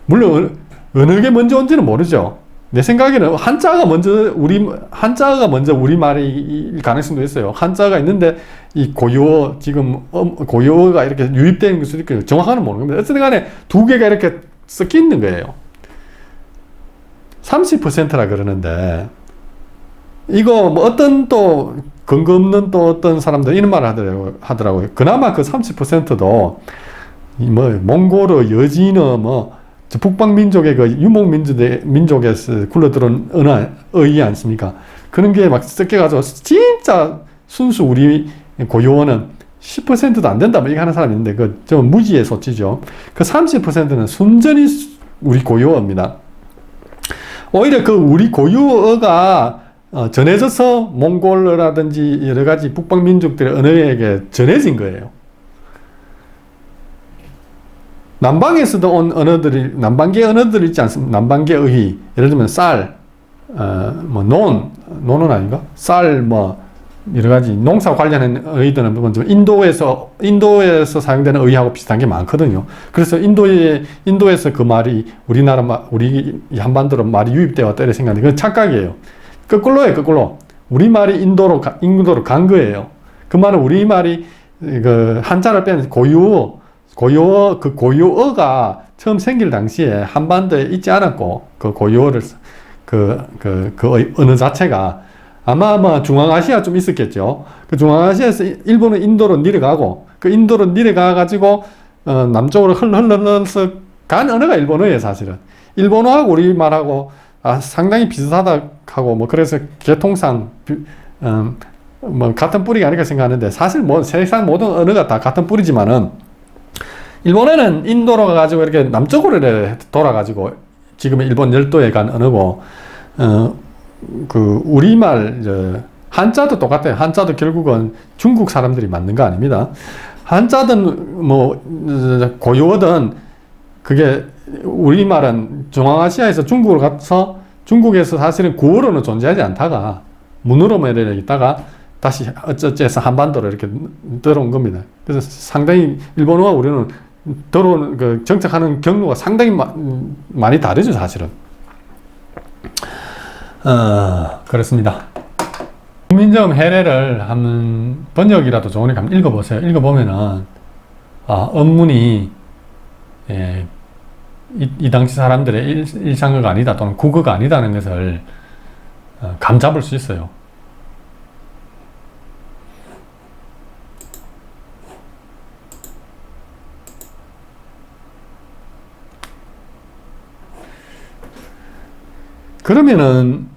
물론 어느 게 먼저 온지는 모르죠. 내 생각에는 한자가 먼저 우리말일 가능성도 있어요. 한자가 있는데 이 고유어, 지금 고유어가 이렇게 유입되는 것을 이렇게 정확하게는 모르는 겁니다. 어쨌든 간에 두 개가 이렇게 섞여 있는 거예요. 30%라 그러는데, 이거 뭐 어떤 또 근거 없는 또 어떤 사람들 이런 말을 하더라고요. 그나마 그 30%도 뭐 몽골어, 여진어, 뭐 북방 민족의 그 유목 민족에서 굴러들은 언어이 않습니까? 그런 게 막 섞여가지고 진짜 순수 우리 고유어는 10%도 안 된다 뭐 이렇게 하는 사람이 있는데, 그 좀 무지의 소치죠. 그 30%는 순전히 우리 고유어입니다. 오히려 그 우리 고유어가 전해져서 몽골어라든지 여러 가지 북방 민족들의 언어에게 전해진 거예요. 남방에서도 온 언어들이, 남방계 언어들 있지 않습니까? 남방계 어휘. 예를 들면 쌀, 뭐 논은 아닌가? 쌀, 뭐 여러 가지 농사 관련한 어휘들은 좀 인도에서 사용되는 어휘하고 비슷한 게 많거든요. 그래서 인도에서 그 말이 우리 한반도로 말이 유입되어 왔다 이렇게 생각하는데 그건 착각이에요. 거꾸로예요, 거꾸로. 우리말이 인도로 간 거예요. 그 말은 우리말이 그 한자를 빼는 그 고유어가 처음 생길 당시에 한반도에 있지 않았고, 그 고유어를, 그 언어 자체가 아마 중앙아시아 좀 있었겠죠. 그 중앙아시아에서 일본은 인도로 내려가고, 그 인도로 내려가가지고, 남쪽으로 흘러서 간 언어가 일본어예요, 사실은. 일본어하고 우리말하고, 상당히 비슷하다 하고, 뭐, 그래서 개통상, 뭐, 같은 뿌리가 아닐까 생각하는데, 사실 뭐, 세상 모든 언어가 다 같은 뿌리지만은, 일본에는 인도로 가가지고 이렇게 남쪽으로 돌아가지고, 지금은 일본 열도에 간 언어고, 우리말, 한자도 똑같아요. 한자도 결국은 중국 사람들이 만든 거 아닙니다. 한자든 뭐, 고유어든 그게 우리말은 중앙아시아에서 중국으로 가서 중국에서 사실은 구어로는 존재하지 않다가 문어로만 있다가 다시 어쩌해서 한반도로 이렇게 들어온 겁니다. 그래서 상당히 일본어와 우리는 정착하는 경로가 상당히 많이 다르죠, 사실은. 그렇습니다. 훈민정음 해례를 한번 번역이라도 좋으니까 한번 읽어보세요. 읽어보면은, 언문이, 이 당시 사람들의 일상어가 아니다 또는 국어가 아니다는 것을 감잡을 수 있어요. 그러면은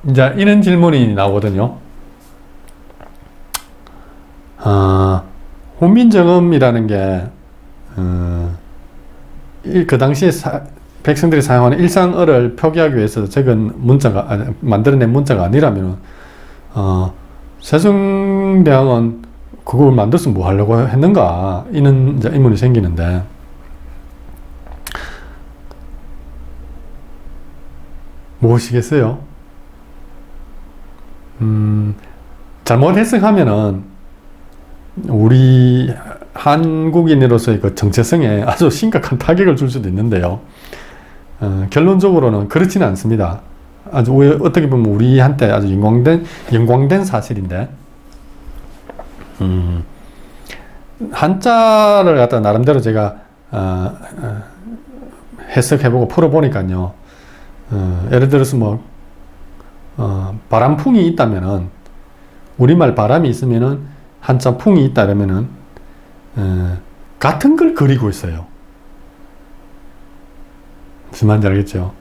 이제 이런 질문이 나오거든요. 훈민정음이라는 게 그 당시에 백성들이 사용하는 일상어를 표기하기 위해서 적은 문자가 만들어낸 문자가 아니라면 세종대왕은 그걸 만들어서 뭐 하려고 했는가 이런 이제 의문이 생기는데, 무엇이겠어요? 잘못 해석하면은 우리 한국인으로서의 그 정체성에 아주 심각한 타격을 줄 수도 있는데요. 결론적으로는 그렇지는 않습니다. 아주 어떻게 보면 우리한테 아주 영광된 사실인데, 한자를 갖다 나름대로 제가 해석해보고 풀어보니까요. 예를 들어서 뭐 바람풍이 있다면은, 우리말 바람이 있으면은 한자 풍이 있다 그러면은 같은 걸 그리고 있어요. 무슨 말인지 알겠죠?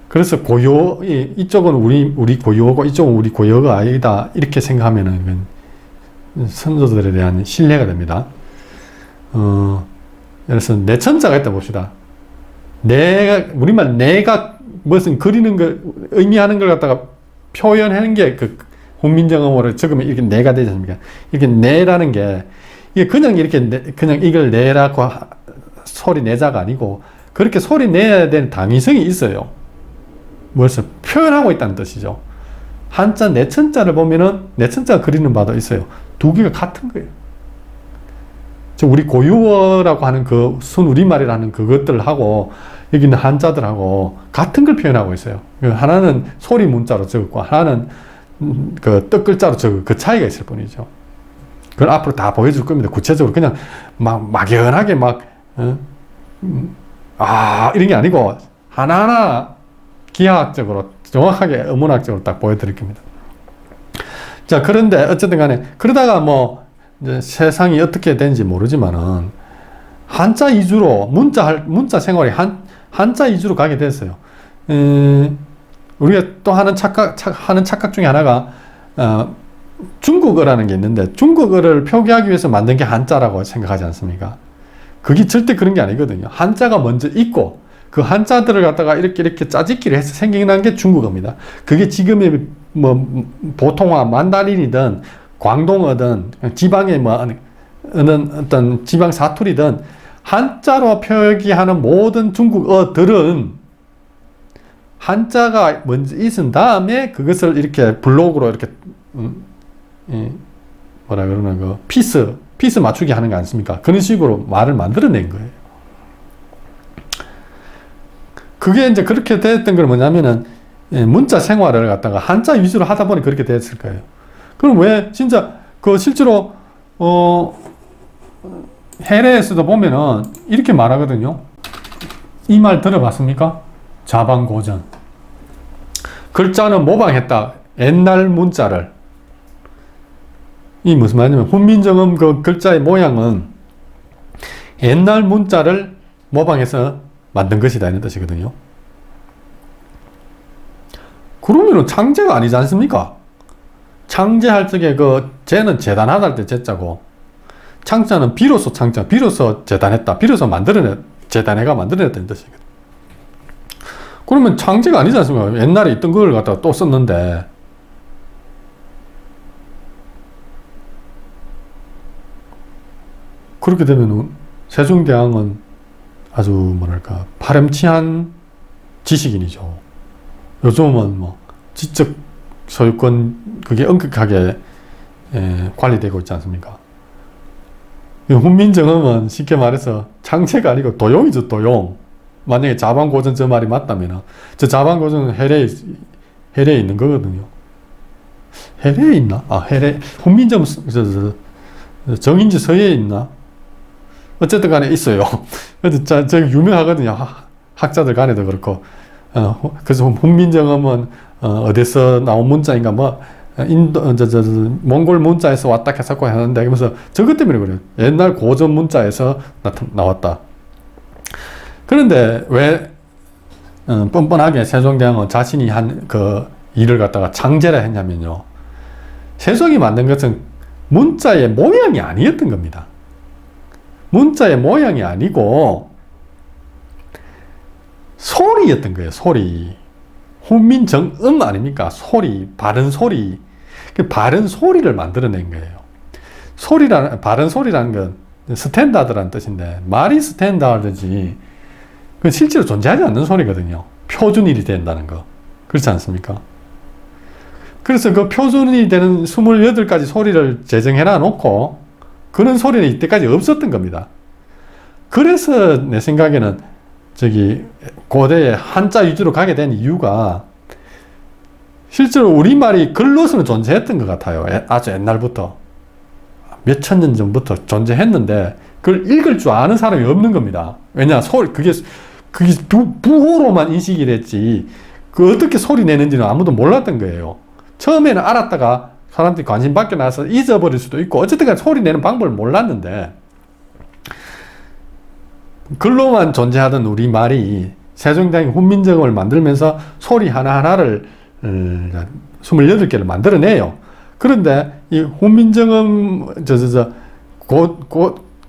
그래서 이쪽은 우리 고유어고 이쪽은 우리 고유어가 아니다 이렇게 생각하면은 선조들에 대한 신뢰가 됩니다. 예를 들어서 내천자가 있다 봅시다. 우리말 내가 무슨 그리는 거, 의미하는 걸 갖다가 표현하는 게 그 훈민정음어로 적으면 이렇게 내가 되지 않습니까? 이렇게 내라는 게, 이게 그냥 이걸 내라고 소리 내자가 아니고, 그렇게 소리 내야 되는 당위성이 있어요. 무엇을 표현하고 있다는 뜻이죠. 한자 내천자를 보면은 내천자가 그리는 바도 있어요. 두 개가 같은 거예요. 우리 고유어라고 하는 그 순우리말이라는 그것들하고 여기 있는 한자들하고 같은 걸 표현하고 있어요. 하나는 소리 문자로 적었고 하나는 그 뜻 글자로 적은 그 차이가 있을 뿐이죠. 그걸 앞으로 다 보여줄 겁니다. 구체적으로 그냥 막 막연하게 이런 게 아니고 하나하나 기하학적으로 정확하게 어문학적으로 딱 보여드릴 겁니다. 자, 그런데 어쨌든 간에 그러다가 뭐 이제 세상이 어떻게 되는지 모르지만은 한자 위주로 문자 생활이 한자 위주로 가게 됐어요. 우리가 또 하는 착각 중에 하나가 중국어라는 게 있는데 중국어를 표기하기 위해서 만든 게 한자라고 생각하지 않습니까? 그게 절대 그런 게 아니거든요. 한자가 먼저 있고 그 한자들을 갖다가 이렇게 짜집기를 해서 생겨난 게 중국어입니다. 그게 지금의 뭐 보통화 만다린이든 광동어든 지방의 뭐 어느 어떤 지방 사투리든 한자로 표기하는 모든 중국어들은 한자가 먼저 있은 다음에 그것을 이렇게 블록으로 이렇게 뭐라 그러나 그 피스 맞추기 하는 거 아닙니까? 그런 식으로 말을 만들어낸 거예요. 그게 이제 그렇게 됐던 건 뭐냐면은 문자 생활을 갖다가 한자 위주로 하다 보니 그렇게 됐을 거예요. 그럼 왜 진짜 그 실제로 해례에서도 보면은 이렇게 말하거든요. 이 말 들어봤습니까? 자방고전. 글자는 모방했다. 옛날 문자를. 이 무슨 말이냐면 훈민정음 그 글자의 모양은 옛날 문자를 모방해서 만든 것이다 이런 뜻이거든요. 그러면은 창제가 아니지 않습니까? 창제할 적에 그 제는 재단하다 할 때 제자고 창자는 비로소 재단했다. 비로소 재단해가 만들어냈다는 뜻이거든요. 그러면 창제가 아니지 않습니까? 옛날에 있던 걸 갖다가 또 썼는데 그렇게 되면 세종대왕은 아주 뭐랄까 파렴치한 지식인이죠. 요즘은 뭐 지적 소유권 그게 엄격하게 관리되고 있지 않습니까? 훈민정음은 쉽게 말해서 창제가 아니고 도용이죠, 도용. 만약에 자방고전 저 말이 맞다면 저 자방고전은 해례에 있는 거거든요. 해례에 있나? 해례 훈민정음 정인지 서예에 있나? 어쨌든 간에 있어요. 그래서 저기 유명하거든요. 학자들 간에도 그렇고. 그래서 훈민정음은 어디서 나온 문자인가 뭐 몽골 문자에서 왔다 해석고 하는데 그러면서 저것 때문에 그래요. 옛날 고전 문자에서 나왔다. 그런데 왜 뻔뻔하게 세종대왕은 자신이 한 그 일을 갖다가 창제라 했냐면요. 세종이 만든 것은 문자의 모양이 아니었던 겁니다. 문자의 모양이 아니고 소리였던 거예요. 소리. 훈민정음 아닙니까? 소리, 바른 소리. 그 바른 소리를 만들어낸 거예요. 바른 소리라는 건 스탠다드라는 뜻인데 말이 스탠다드지 그 실제로 존재하지 않는 소리거든요. 표준일이 된다는 거. 그렇지 않습니까? 그래서 그 표준이 되는 28가지 소리를 제정해 놔놓고 그런 소리는 이때까지 없었던 겁니다. 그래서 내 생각에는 고대에 한자 위주로 가게 된 이유가 실제로 우리말이 글로서는 존재했던 것 같아요. 아주 옛날부터. 몇천 년 전부터 존재했는데 그걸 읽을 줄 아는 사람이 없는 겁니다. 왜냐, 그게 부호로만 인식이 됐지 어떻게 소리 내는지는 아무도 몰랐던 거예요. 처음에는 알았다가 사람들이 관심 밖에 나서 잊어버릴 수도 있고 어쨌든 간에 소리 내는 방법을 몰랐는데 글로만 존재하던 우리말이 세종대왕이 훈민정음을 만들면서 소리 하나하나를 28개를 만들어내요. 그런데 이 훈민정음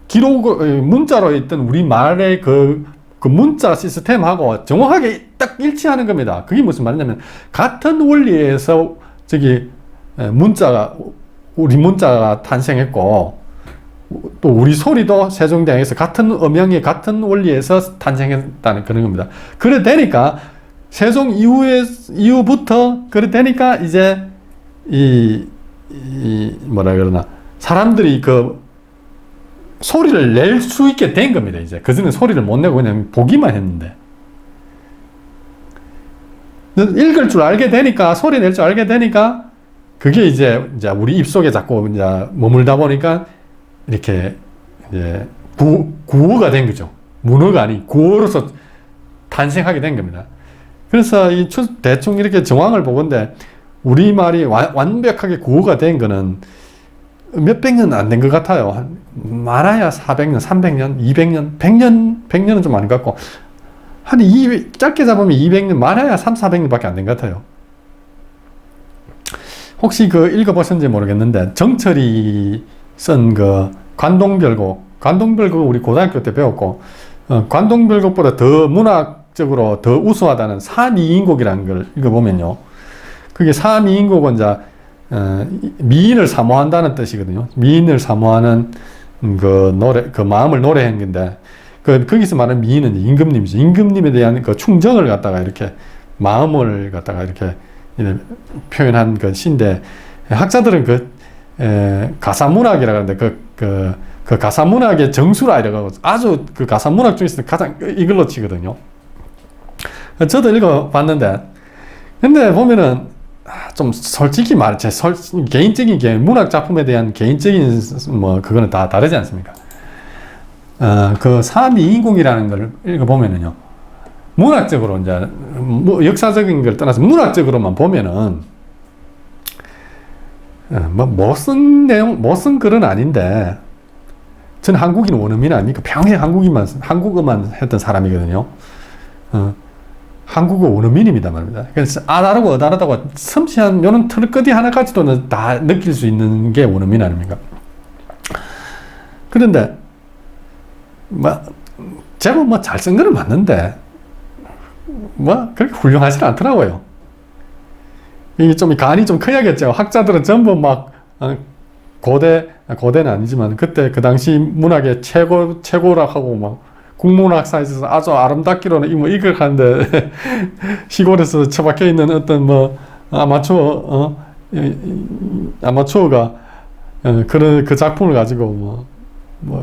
기록 문자로 있던 우리말의 그 문자 시스템하고 정확하게 딱 일치하는 겁니다. 그게 무슨 말이냐면 같은 원리에서 우리 문자가 탄생했고 또 우리 소리도 세종대왕에서 같은 음양의 같은 원리에서 탄생했다는 그런 겁니다. 그래 되니까 세종 이후부터 그래 되니까 이제 뭐라 그러나 사람들이 그 소리를 낼 수 있게 된 겁니다. 이제 그전에 소리를 못 내고 그냥 보기만 했는데 읽을 줄 알게 되니까, 소리 낼 줄 알게 되니까, 그게 이제 우리 입속에 자꾸 이제 머물다 보니까, 이렇게, 이제, 구어가 된 거죠. 문어가 아닌 구어로서 탄생하게 된 겁니다. 그래서 대충 이렇게 정황을 보건데, 우리말이 완벽하게 구어가 된 거는 몇백 년 안 된 것 같아요. 많아야 400년, 300년, 200년, 100년은 좀 아닌 것 같고, 짧게 잡으면 200년, 많아야 3, 400년 밖에 안 된 것 같아요. 혹시 읽어보셨는지 모르겠는데, 정철이 쓴 관동별곡 우리 고등학교 때 배웠고, 관동별곡보다 더 문학적으로 더 우수하다는 사미인곡이라는 걸 읽어보면요. 그게 사미인곡은 이제, 미인을 사모한다는 뜻이거든요. 미인을 사모하는 마음을 노래한 건데, 거기서 말하는 미인은 임금님이죠. 임금님에 대한 충정을 갖다가 이렇게, 마음을 갖다가 이렇게 표현한 시인데, 학자들은 가사문학이라고 하는데, 가사문학의 정수라 이라고 아주 가사문학 중에서 가장 이걸로 치거든요. 저도 읽어봤는데, 근데 보면은, 좀 솔직히 제 개인적인 문학 작품에 대한 개인적인 그거는 다 다르지 않습니까? 사미인공이라는 걸 읽어보면은요, 문학적으로 이제 역사적인 걸 떠나서 문학적으로만 보면은 못 쓴 글은 아닌데, 저는 한국인 원어민 아닙니까? 평생 한국어만 했던 사람이거든요. 한국어 원어민입니다 말입니다. 그래서 다르고 어다르다고 섬세한 요런 털끝이 하나까지도 다 느낄 수 있는 게 원어민 아닙니까? 그런데 제법 잘 쓴 거는 맞는데 그렇게 훌륭하지 않더라고요. 이게 좀 간이 좀 커야겠죠. 학자들은 전부 고대는 아니지만 그때 그 당시 문학의 최고라고 하고 국문학사에서 아주 아름답기로는 이걸 하는데 시골에서 처박혀 있는 어떤 아마추어가 그 작품을 가지고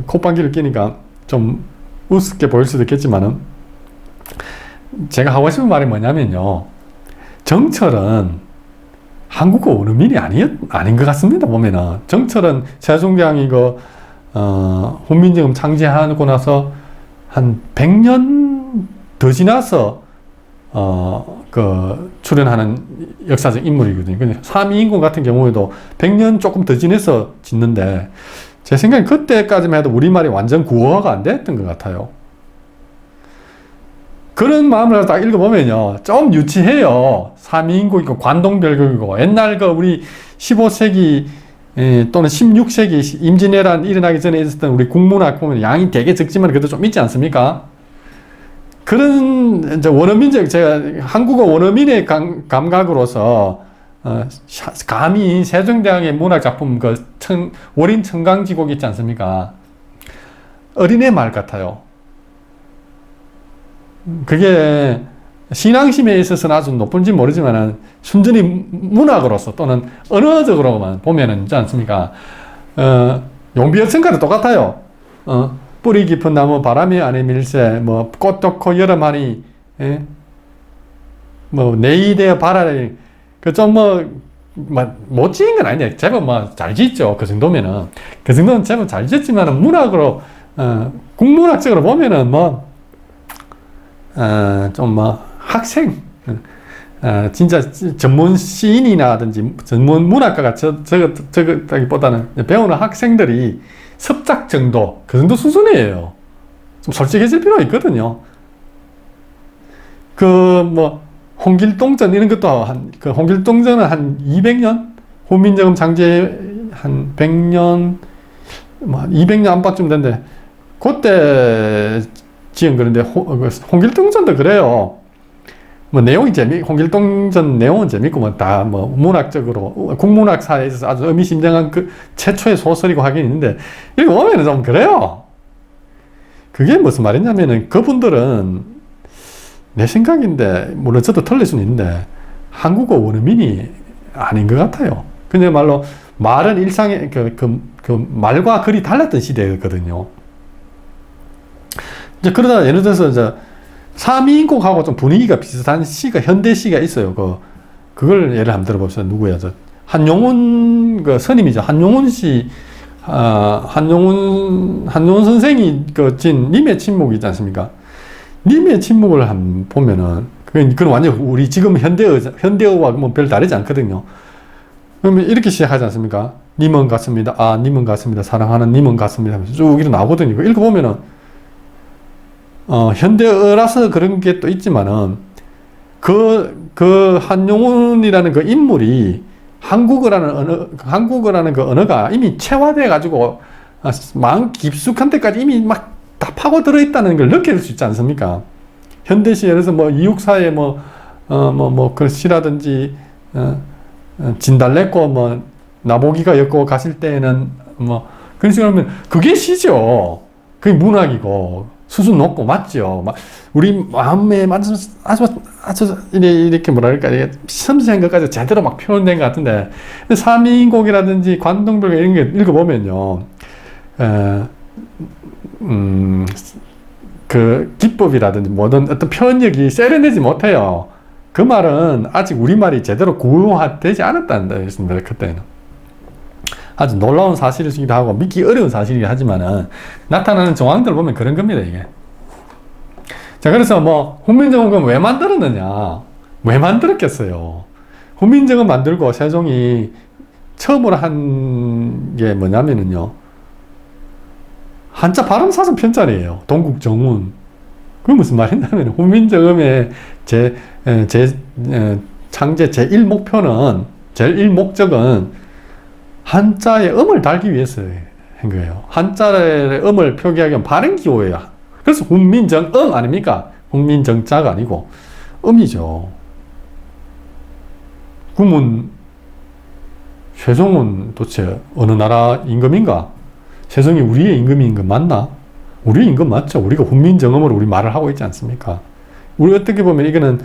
콧방귀를 끼니까 좀 우습게 보일 수도 있겠지만은, 제가 하고 싶은 말이 뭐냐면요, 정철은 한국어 원어민이 아닌 것 같습니다. 보면은 정철은 세종대왕이 훈민정음 창제하고 나서 한 100년 더 지나서 출연하는 역사적 인물이거든요. 근데 사미인공 같은 경우에도 100년 조금 더 지나서 짓는데, 제 생각엔 그때까지만 해도 우리말이 완전 구어가 안 됐던 것 같아요. 그런 마음을 딱 읽어보면요, 좀 유치해요. 사미인국이고 관동별곡이고, 옛날 우리 15세기 또는 16세기 임진왜란 일어나기 전에 있었던 우리 국문학 보면 양이 되게 적지만 그래도 좀 있지 않습니까? 그런 이제 원어민적, 제가 한국어 원어민의 감각으로서 감히 세종대왕의 문학작품 월인 청강지곡 있지 않습니까? 어린애 말 같아요. 그게 신앙심에 있어서는 아주 높은지 모르지만 순전히 문학으로서 또는 언어적으로만 보면은 있지 않습니까? 용비어천가도 똑같아요. 뿌리 깊은 나무 바람이 안에 밀새, 꽃 좋고 여름하니, 내일에 바라리, 못 지은 건 아니에요. 제법 잘 짓죠. 그 정도면은. 그 정도는 제법 잘 짓지만은 문학으로, 국문학적으로 보면은 학생, 진짜 전문 시인이라든지 전문 문학가가 저거다기보다는 배우는 학생들이 습작 정도, 그 정도 수준이에요. 좀 솔직해질 필요가 있거든요. 홍길동전 이런 것도 홍길동전은 한 200년? 훈민정음 창제 한 100년, 200년 안팎쯤 됐는데, 그때 지은 그런데 홍길동전도 그래요. 내용이 홍길동전 내용은 재밌고, 다 문학적으로, 국문학사에 있어서 아주 의미심장한 최초의 소설이고 하긴 있는데, 이거 보면 좀 그래요. 그게 무슨 말이냐면은, 그분들은 내 생각인데, 물론 저도 틀릴 수는 있는데, 한국어 원어민이 아닌 것 같아요. 그야말로 말은 일상에, 말과 글이 달랐던 시대였거든요. 이제 그러다 예를 들어서 사미인곡하고 좀 분위기가 비슷한 시가, 현대 시가 있어요. 그걸 예를 한번 들어봅시다. 누구야? 한용운, 스님이죠. 한용운 씨, 한용운 선생이 진 님의 침묵이 있지 않습니까? 님의 침묵을 한번 보면은, 그건 완전 우리 지금 현대어와 뭐 별 다르지 않거든요. 그러면 이렇게 시작하지 않습니까? 님은 같습니다. 님은 같습니다. 사랑하는 님은 같습니다. 쭉 이렇게 나오거든요. 읽어보면은, 현대어라서 그런 게 또 있지만은, 한용운이라는 그 인물이 한국어라는 그 언어가 이미 체화돼가지고, 마음 깊숙한 데까지 이미 막 다 파고 들어있다는 걸 느낄 수 있지 않습니까? 현대시에서 뭐 이육사의 그 시라든지, 진달래꽃 나보기가 엮고 가실 때에는 그런 식으로 하면 그게 시죠. 그게 문학이고 수준 높고 맞죠. 우리 마음에 맞는 아주 이렇게 뭐랄까 이게 섬세한 것까지 제대로 막 표현된 것 같은데 삼인곡이라든지 관동별 이런 게 읽어보면요. 그 기법이라든지 모든 어떤 표현력이 세련되지 못해요. 그 말은 아직 우리말이 제대로 구효화되지 않았다는 뜻입니다. 그때는. 아주 놀라운 사실이기도 하고 믿기 어려운 사실이긴 하지만은 나타나는 정황들을 보면 그런 겁니다, 이게. 자, 그래서 훈민정음은 왜 만들었느냐? 왜 만들었겠어요? 훈민정음 만들고 세종이 처음으로 한 게 뭐냐면은요. 한자 발음사선 편찬이에요. 동국정운. 그게 무슨 말이냐면 훈민정음의 창제 제1목표는 제1목적은 한자의 음을 달기 위해서 한 거예요. 한자의 음을 표기하기 위한 발음기호예요. 그래서 훈민정음 아닙니까? 훈민정자가 아니고 음이죠. 그러면 세종은 도대체 어느 나라 임금인가? 세종이 우리의 임금인 거 맞나? 우리의 임금 맞죠? 우리가 훈민정음으로 우리 말을 하고 있지 않습니까? 우리 어떻게 보면 이거는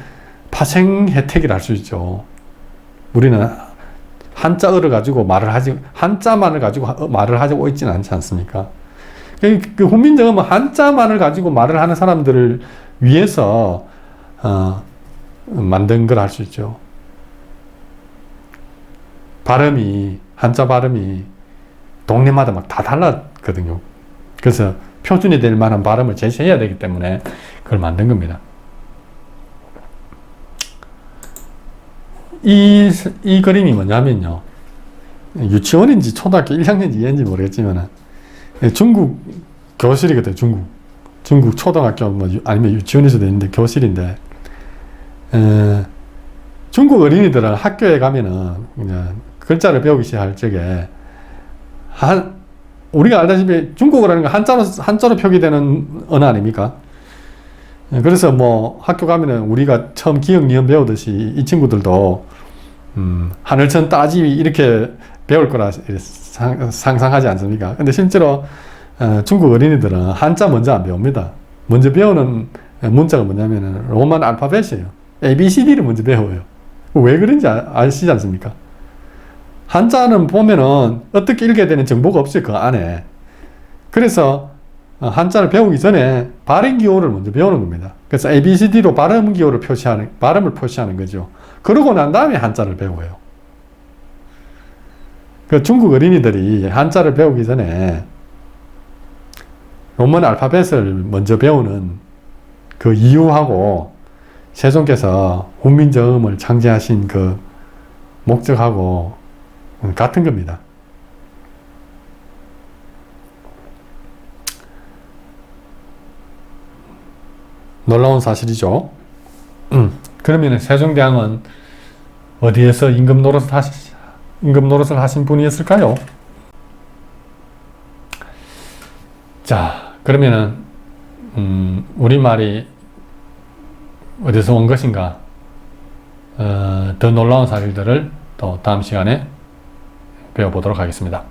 파생 혜택이라 할 수 있죠. 우리는 한자어를 가지고 한자만을 가지고 말을 하고 있지는 않지 않습니까? 그 훈민정음은 한자만을 가지고 말을 하는 사람들을 위해서 만든 걸 할 수 있죠. 한자 발음이 동네마다 막 다 달랐거든요. 그래서 표준이 될 만한 발음을 제시해야 되기 때문에 그걸 만든 겁니다. 이 그림이 뭐냐면요. 유치원인지 초등학교 1학년인지 2학년인지 모르겠지만 중국 교실이거든요. 중국 초등학교 아니면 유치원에서도 있는데 교실인데 중국 어린이들은 학교에 가면은 그냥 글자를 배우기 시작할 적에 우리가 알다시피 중국어라는 건 한자로 표기되는 언어 아닙니까? 그래서 학교 가면은 우리가 처음 기역, 니은 배우듯이 이 친구들도 하늘천 따지 이렇게 배울 거라 상상하지 않습니까? 근데 실제로 중국 어린이들은 한자 먼저 안 배웁니다. 먼저 배우는 문자가 뭐냐면은 로만 알파벳이에요. ABCD를 먼저 배워요. 왜 그런지 아시지 않습니까? 한자는 보면은 어떻게 읽어야 되는 정보가 없어요, 그 안에. 그래서 한자를 배우기 전에 발음 기호를 먼저 배우는 겁니다. 그래서 ABCD로 발음을 표시하는 거죠. 그러고 난 다음에 한자를 배워요. 그 중국 어린이들이 한자를 배우기 전에 로만 알파벳을 먼저 배우는 그 이유하고 세종께서 훈민정음을 창제하신 그 목적하고 같은 겁니다. 놀라운 사실이죠. 그러면 세종대왕은 어디에서 임금 노릇을 하신 분이었을까요? 자, 그러면은 우리말이 어디서 온 것인가? 더 놀라운 사실들을 또 다음 시간에 배워보도록 하겠습니다.